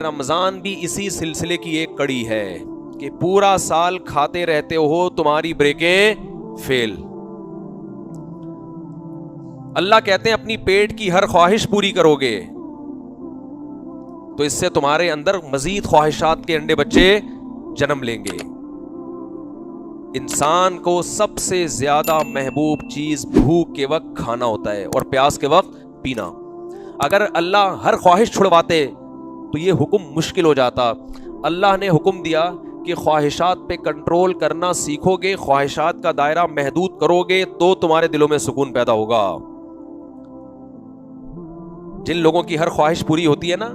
رمضان بھی اسی سلسلے کی ایک کڑی ہے کہ پورا سال کھاتے رہتے ہو، تمہاری بریکیں فیل. اللہ کہتے ہیں اپنی پیٹ کی ہر خواہش پوری کرو گے تو اس سے تمہارے اندر مزید خواہشات کے انڈے بچے جنم لیں گے. انسان کو سب سے زیادہ محبوب چیز بھوک کے وقت کھانا ہوتا ہے اور پیاس کے وقت پینا. اگر اللہ ہر خواہش چھڑواتے تو یہ حکم مشکل ہو جاتا. اللہ نے حکم دیا کہ خواہشات پہ کنٹرول کرنا سیکھو گے، خواہشات کا دائرہ محدود کرو گے تو تمہارے دلوں میں سکون پیدا ہوگا. جن لوگوں کی ہر خواہش پوری ہوتی ہے نا،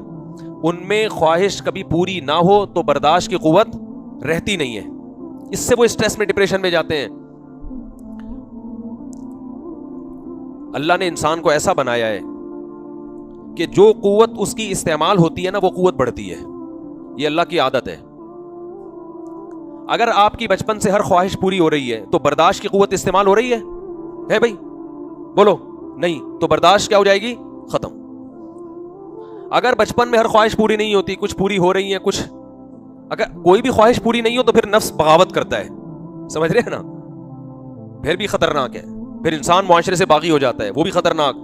ان میں خواہش کبھی پوری نہ ہو تو برداشت کی قوت رہتی نہیں ہے. اس سے وہ اسٹریس میں، ڈپریشن میں جاتے ہیں. اللہ نے انسان کو ایسا بنایا ہے کہ جو قوت اس کی استعمال ہوتی ہے نا، وہ قوت بڑھتی ہے. یہ اللہ کی عادت ہے. اگر آپ کی بچپن سے ہر خواہش پوری ہو رہی ہے تو برداشت کی قوت استعمال ہو رہی ہے بھائی؟ بولو نہیں تو برداشت کیا ہو جائے گی؟ ختم. اگر بچپن میں ہر خواہش پوری نہیں ہوتی، کچھ پوری ہو رہی ہیں، کچھ، اگر کوئی بھی خواہش پوری نہیں ہو تو پھر نفس بغاوت کرتا ہے. سمجھ رہے ہیں نا؟ پھر بھی خطرناک ہے. پھر انسان معاشرے سے باغی ہو جاتا ہے، وہ بھی خطرناک.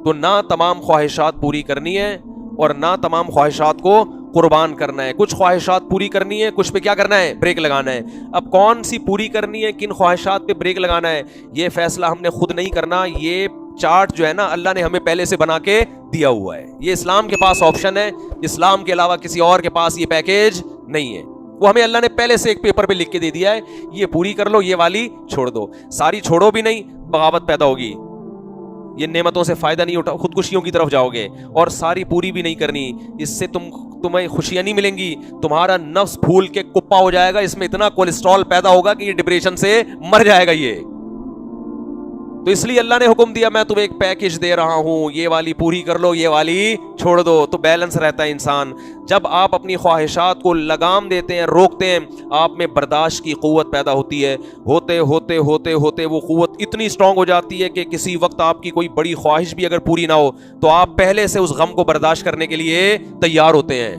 تو نہ تمام خواہشات پوری کرنی ہے اور نہ تمام خواہشات کو قربان کرنا ہے. کچھ خواہشات پوری کرنی ہے، کچھ پہ کیا کرنا ہے؟ بریک لگانا ہے. اب کون سی پوری کرنی ہے، کن خواہشات پہ بریک لگانا ہے، یہ فیصلہ ہم نے خود نہیں کرنا. یہ چارٹ جو ہے نا، اللہ نے ہمیں پہلے سے بنا کے دیا ہوا ہے. یہ اسلام کے پاس آپشن ہے. اسلام کے علاوہ کسی اور کے پاس یہ پیکیج نہیں ہے. وہ ہمیں اللہ نے پہلے سے ایک پیپر پہ لکھ کے دے دیا ہے، یہ پوری کر لو، یہ والی چھوڑ دو. ساری چھوڑو بھی نہیں، بغاوت پیدا ہوگی. یہ نعمتوں سے فائدہ نہیں اٹھا، خودکشیوں کی طرف جاؤ گے. اور ساری پوری بھی نہیں کرنی، اس سے تمہیں خوشیاں نہیں ملیں گی. تمہارا نفس پھول کے کپا ہو جائے گا. اس میں اتنا کولیسٹرول پیدا ہوگا کہ یہ ڈپریشن سے مر جائے گا. یہ تو اس لیے اللہ نے حکم دیا میں تمہیں ایک پیکج دے رہا ہوں، یہ والی پوری کر لو، یہ والی چھوڑ دو. تو بیلنس رہتا ہے انسان. جب آپ اپنی خواہشات کو لگام دیتے ہیں، روکتے ہیں، آپ میں برداشت کی قوت پیدا ہوتی ہے. ہوتے ہوتے ہوتے ہوتے وہ قوت اتنی اسٹرانگ ہو جاتی ہے کہ کسی وقت آپ کی کوئی بڑی خواہش بھی اگر پوری نہ ہو تو آپ پہلے سے اس غم کو برداشت کرنے کے لیے تیار ہوتے ہیں.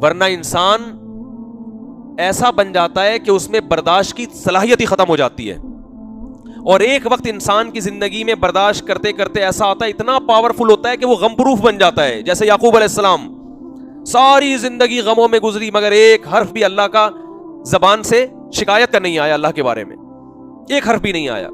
ورنہ انسان ایسا بن جاتا ہے کہ اس میں برداشت کی صلاحیت ہی ختم ہو جاتی ہے. اور ایک وقت انسان کی زندگی میں برداشت کرتے کرتے ایسا آتا ہے، اتنا پاورفل ہوتا ہے کہ وہ غم پروف بن جاتا ہے. جیسے یعقوب علیہ السلام ساری زندگی غموں میں گزری، مگر ایک حرف بھی اللہ کا زبان سے شکایت کا نہیں آیا. اللہ کے بارے میں ایک حرف بھی نہیں آیا.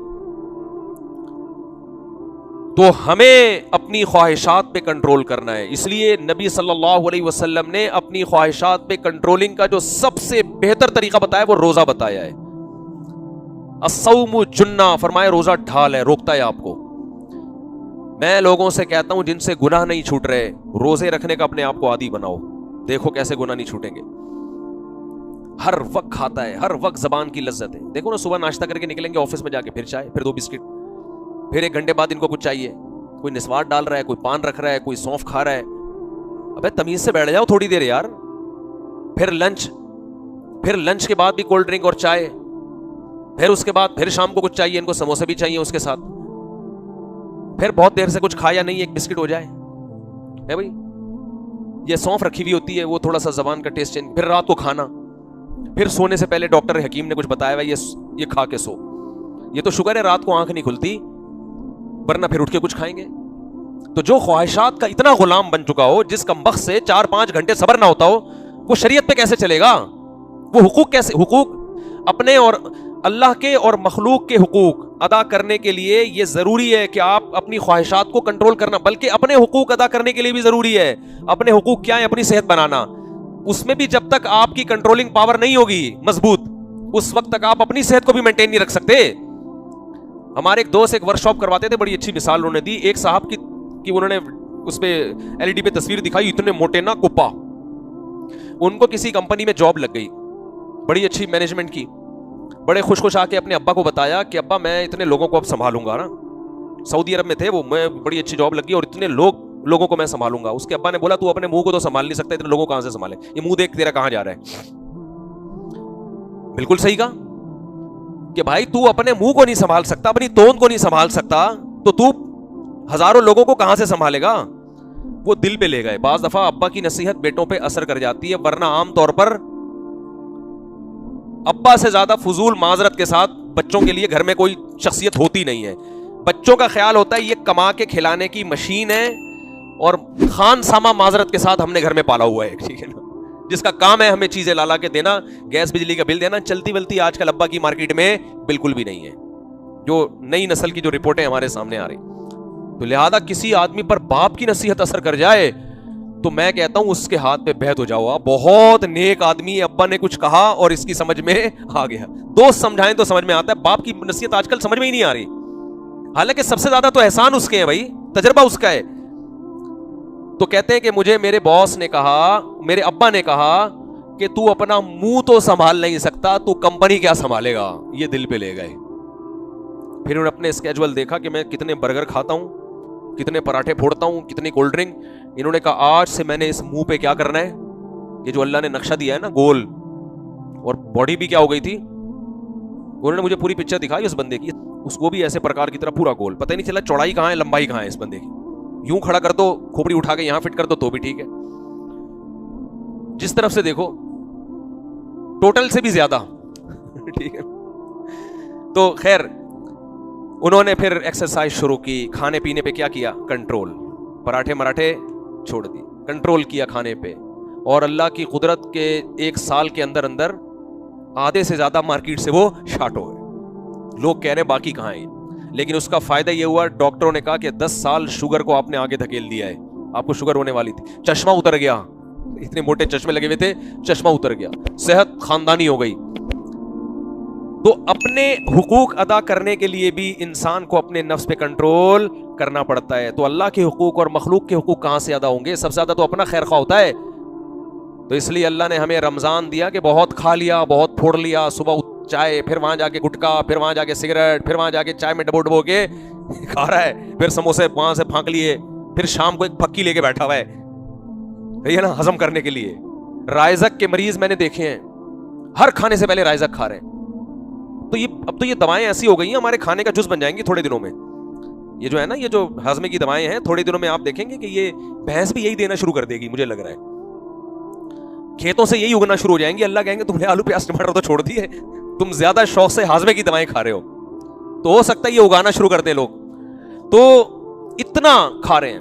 تو ہمیں اپنی خواہشات پہ کنٹرول کرنا ہے. اس لیے نبی صلی اللہ علیہ وسلم نے اپنی خواہشات پہ کنٹرولنگ کا جو سب سے بہتر طریقہ بتایا وہ روزہ بتایا ہے. الصوم جنہ، فرمائے روزہ ڈھال ہے، روکتا ہے آپ کو. میں لوگوں سے کہتا ہوں جن سے گناہ نہیں چھوٹ رہے، روزے رکھنے کا اپنے آپ کو عادی بناؤ، دیکھو کیسے گناہ نہیں چھوٹیں گے. ہر وقت کھاتا ہے، ہر وقت زبان کی لذت ہے. دیکھو نا، صبح ناشتہ کر کے نکلیں گے آفس میں جا کے، پھر چائے، پھر 2 بسکٹ، پھر 1 گھنٹے بعد ان کو کچھ چاہیے. کوئی نسوار ڈال رہا ہے، کوئی پان رکھ رہا ہے، کوئی سونف کھا رہا ہے. ابے تمیز سے بیٹھ جاؤ تھوڑی دیر یار. پھر لنچ کے بعد بھی کولڈ ڈرنک اور چائے. پھر اس کے بعد پھر شام کو کچھ چاہیے، ان کو سموسے بھی چاہیے اس کے ساتھ. پھر بہت دیر سے کچھ کھایا نہیں، 1 بسکٹ ہو جائے ہے بھائی. یہ سونف رکھی ہوئی ہوتی ہے، وہ تھوڑا سا زبان کا ٹیسٹ چینج. پھر رات کو کھانا، پھر سونے سے پہلے ڈاکٹر حکیم نے کچھ بتایا ہے یہ کھا کے سو. یہ تو شکر ہے رات کو آنکھ نہیں کھلتی، ورنہ پھر اٹھ کے کچھ کھائیں گے. تو جو خواہشات کا اتنا غلام بن چکا ہو، جس کا وقت سے 4-5 گھنٹے صبر نہ ہوتا ہو، وہ شریعت پہ کیسے چلے گا؟ وہ حقوق اپنے اور اللہ کے اور مخلوق کے حقوق ادا کرنے کے لیے یہ ضروری ہے کہ آپ اپنی خواہشات کو کنٹرول کرنا، بلکہ اپنے حقوق ادا کرنے کے لیے بھی ضروری ہے. اپنے حقوق کیا ہے؟ اپنی صحت بنانا. اس میں بھی جب تک آپ کی کنٹرولنگ پاور نہیں ہوگی مضبوط، اس وقت تک آپ اپنی صحت کو بھی مینٹین نہیں رکھ سکتے. ہمارے ایک دوست ایک ورکشاپ کرواتے تھے، بڑی اچھی مثال انہوں نے دی. ایک صاحب کی انہوں نے اس پہ LED پہ تصویر دکھائی، اتنے موٹے نا کپا. ان کو کسی کمپنی میں جاب لگ گئی، بڑی اچھی مینجمنٹ کی. بڑے خوش آ کے اپنے ابا کو بتایا کہ ابا میں اتنے لوگوں کو اب سنبھالوں گا نا. سعودی عرب میں تھے وہ، میں بڑی اچھی جاب لگی اور اتنے لوگوں کو میں سنبھالوں گا. اس کے ابا نے بولا تو اپنے منہ کو تو سنبھال نہیں سکتا، اتنے لوگوں کو کہاں سے سنبھالے؟ یہ منہ دیکھ تیرا کہاں جا رہا ہے. بالکل صحیح کہا کہ بھائی تو اپنے منہ کو نہیں سنبھال سکتا، اپنی توند کو نہیں سنبھال سکتا، تو ہزاروں لوگوں کو کہاں سے سنبھالے گا؟ وہ دل پہ لے گئے. بعض دفعہ ابا کی نصیحت بیٹوں پہ اثر کر جاتی ہے, ورنہ عام طور پر ابا سے زیادہ فضول معذرت کے ساتھ بچوں کے لیے گھر میں کوئی شخصیت ہوتی نہیں ہے. بچوں کا خیال ہوتا ہے یہ کما کے کھلانے کی مشین ہے, اور خان ساما معذرت کے ساتھ ہم نے گھر میں پالا ہوا ہے, ٹھیک ہے نا, جس کا کام ہے ہمیں چیزیں لالا کے دینا, گیس بجلی کا بل دینا. چلتی ولتی آج کل ابا کی مارکیٹ میں بالکل بھی نہیں ہے, جو نئی نسل کی جو رپورٹیں ہمارے سامنے آ رہی. تو لہذا کسی آدمی پر باپ کی نصیحت اثر کر جائے تو میں کہتا ہوں اس کے ہاتھ پہ بیعت ہو جاؤ. بہت نیک آدمی, ابا نے کچھ کہا اور اس کی سمجھ میں آ گیا. دوست سمجھائیں تو سمجھ میں آتا ہے, باپ کی نصیحت آج کل سمجھ میں ہی نہیں آ رہی. حالانکہ سب سے زیادہ تو احسان اس کے ہیں بھائی, تجربہ اس کا ہے. تو کہتے ہیں کہ مجھے میرے باس نے کہا, میرے ابا نے کہا کہ تو اپنا منہ تو سنبھال نہیں سکتا, تو کمپنی کیا سنبھالے گا. یہ دل پہ لے گئے. پھر انہوں نے اپنے اسکیجول دیکھا کہ میں کتنے برگر کھاتا ہوں, کتنے پراٹھے پھوڑتا ہوں, کتنی کولڈ ڈرنک. انہوں نے کہا آج سے میں نے اس منہ پہ کیا کرنا ہے, یہ جو اللہ نے نقشہ دیا ہے نا گول, اور باڈی بھی کیا ہو گئی تھی. انہوں نے مجھے پوری پکچر دکھائی اس بندے کی, اس کو بھی ایسے پرکار کی طرح پورا گول, پتہ ہی نہیں چلا چوڑائی کہاں ہے لمبائی کہاں ہے اس بندے کی. یوں کھڑا کر دو, کھوپڑی اٹھا کے یہاں فٹ کر دو تو بھی ٹھیک ہے, جس طرف سے دیکھو ٹوٹل سے بھی زیادہ, ٹھیک ہے. تو خیر انہوں نے پھر ایکسرسائز شروع کی, کھانے پینے پہ کیا کیا, کنٹرول, پراٹھے مراٹھے چھوڑ دی, کنٹرول کیا کھانے پہ. اور اللہ کی قدرت کے 1 سال کے اندر اندر آدھے سے زیادہ مارکیٹ سے وہ شارٹ ہو گئے. لوگ کہہ رہے باقی کہاں ہیں, لیکن اس کا فائدہ یہ ہوا, ڈاکٹروں نے کہا کہ 10 سال شوگر کو آپ نے آگے دھکیل دیا ہے, آپ کو شوگر ہونے والی تھی, چشمہ اتر گیا, اتنے موٹے چشمے لگے ہوئے تھے, چشمہ اتر گیا, صحت خاندانی ہو گئی. تو اپنے حقوق ادا کرنے کے لیے بھی انسان کو اپنے نفس پہ کنٹرول کرنا پڑتا ہے. تو اللہ کے حقوق اور مخلوق کے حقوق کہاں سے ادا ہوں گے؟ سب سے زیادہ تو اپنا خیر خواہ ہوتا ہے. تو اس لیے اللہ نے ہمیں رمضان دیا کہ بہت کھا لیا, بہت پھوڑ لیا, صبح چائے, پھر وہاں جا کے گٹکا, پھر وہاں جا کے سگریٹ, پھر وہاں جا کے چائے میں ڈبو ڈبو کے کھا رہا ہے, پھر سموسے وہاں سے پھانک لیے, پھر شام کو ایک پھکی لے کے بیٹھا ہوا ہے نا ہضم کرنے کے لیے. رائزک کے مریض میں نے دیکھے ہیں, ہر کھانے سے پہلے رائزک کھا رہے ہیں. تو اب تو یہ دوائیں ایسی ہو گئی ہیں ہمارے کھانے کا جز بن جائیں گی تھوڑے دنوں میں. یہ جو ہے نا, یہ جو ہضمے کی دوائیں ہیں, تھوڑے دنوں میں آپ دیکھیں گے کہ یہ بھینس بھی یہی دینا شروع کر دے گی, مجھے لگ رہا ہے. کھیتوں سے یہی اگنا شروع ہو جائیں گی. اللہ کہیں گے تم نے آلو پیاز ٹماٹر تو چھوڑ دیے, تم زیادہ شوق سے ہاضمے کی دوائیں کھا رہے ہو. تو ہو سکتا ہے یہ اگانا شروع کر دیں لوگ, تو اتنا کھا رہے ہیں.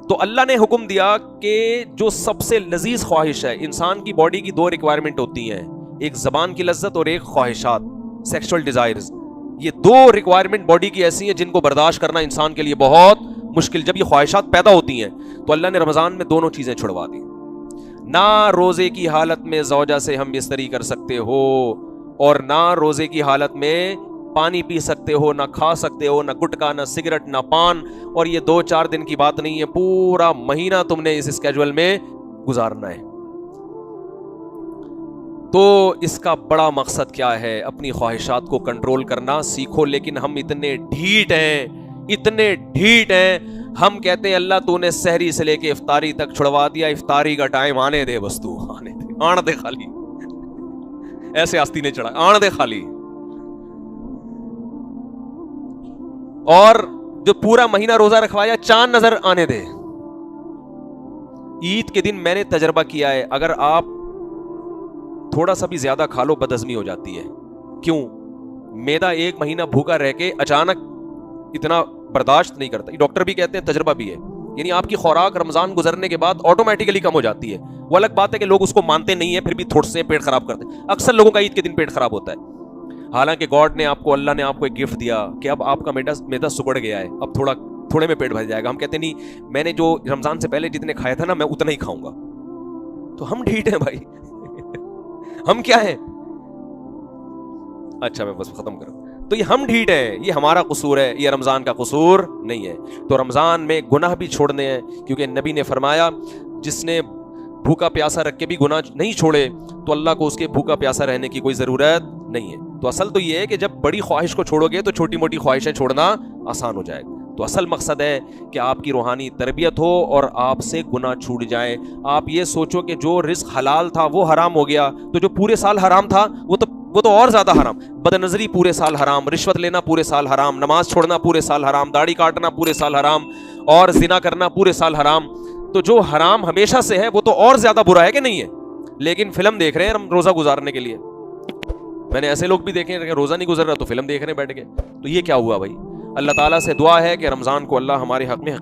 تو اللہ نے حکم دیا کہ جو سب سے لذیذ خواہش ہے, انسان کی باڈی کی 2 ریکوائرمنٹ ہوتی ہیں, ایک زبان کی لذت اور ایک خواہشات, سیکسول ڈیزائرز. یہ 2 ریکوائرمنٹ باڈی کی ایسی ہیں جن کو برداشت کرنا انسان کے لیے بہت مشکل. جب یہ خواہشات پیدا ہوتی ہیں تو اللہ نے رمضان میں دونوں چیزیں چھڑوا دی. نہ روزے کی حالت میں زوجہ سے ہم بستری کر سکتے ہو, اور نہ روزے کی حالت میں پانی پی سکتے ہو, نہ کھا سکتے ہو, نہ گٹکا, نہ سگریٹ, نہ پان. اور یہ 2-4 دن کی بات نہیں ہے, پورا مہینہ تم نے اس اسکیجول میں گزارنا ہے. تو اس کا بڑا مقصد کیا ہے؟ اپنی خواہشات کو کنٹرول کرنا سیکھو. لیکن ہم اتنے ڈھیٹ ہیں, ہم کہتے ہیں اللہ تو نے سحری سے لے کے افطاری تک چھڑوا دیا, افطاری کا ٹائم آنے دے, بس تو آنے دے خالی, ایسے آستی نے چڑھا, آنے دے خالی. اور جو پورا مہینہ روزہ رکھوایا, چاند نظر آنے دے. عید کے دن میں نے تجربہ کیا ہے, اگر آپ تھوڑا سا بھی زیادہ کھا لو بدہضمی ہو جاتی ہے. کیوں؟ میدا 1 مہینہ بھوکا رہ کے اچانک اتنا برداشت نہیں کرتا. ڈاکٹر بھی کہتے ہیں, تجربہ بھی ہے, یعنی آپ کی خوراک رمضان گزرنے کے بعد آٹومیٹیکلی کم ہو جاتی ہے. وہ الگ بات ہے کہ لوگ اس کو مانتے نہیں ہیں, پھر بھی تھوڑے سے پیٹ خراب کرتے ہیں. اکثر لوگوں کا عید کے دن پیٹ خراب ہوتا ہے. حالانکہ گاڈ نے آپ کو, اللہ نے آپ کو ایک گفٹ دیا کہ اب آپ کا میدا سکڑ گیا ہے, اب تھوڑے میں پیٹ بھر جائے گا. ہم کہتے نہیں, میں نے جو رمضان سے پہلے جتنے کھایا تھا نا, میں اتنا ہی کھاؤں گا. تو ہم ڈھیٹ ہیں بھائی. ہم کیا ہیں؟ اچھا میں بس ختم کروں. تو یہ ہم ڈھیٹ ہیں, یہ ہمارا قصور ہے, یہ رمضان کا قصور نہیں ہے. تو رمضان میں گناہ بھی چھوڑنے ہیں, کیونکہ نبی نے فرمایا جس نے بھوکا پیاسا رکھ کے بھی گناہ نہیں چھوڑے تو اللہ کو اس کے بھوکا پیاسا رہنے کی کوئی ضرورت نہیں ہے. تو اصل تو یہ ہے کہ جب بڑی خواہش کو چھوڑو گے تو چھوٹی موٹی خواہشیں چھوڑنا آسان ہو جائے گا. تو اصل مقصد ہے کہ آپ کی روحانی تربیت ہو اور آپ سے گناہ چھوٹ جائے. آپ یہ سوچو کہ جو رزق حلال تھا وہ حرام ہو گیا, تو جو پورے سال حرام تھا وہ تو اور زیادہ حرام. بد نظری پورے سال حرام, رشوت لینا پورے سال حرام, نماز چھوڑنا پورے سال حرام, داڑھی کاٹنا پورے سال حرام, اور زنا کرنا پورے سال حرام. تو جو حرام ہمیشہ سے ہے وہ تو اور زیادہ برا ہے کہ نہیں ہے. لیکن فلم دیکھ رہے ہیں ہم روزہ گزارنے کے لیے. میں نے ایسے لوگ بھی دیکھے کہ روزہ نہیں گزر رہا تو فلم دیکھ رہے ہیں بیٹھ کے. تو یہ کیا ہوا بھائی؟ اللہ تعالیٰ سے دعا ہے کہ رمضان کو اللہ ہمارے حق میں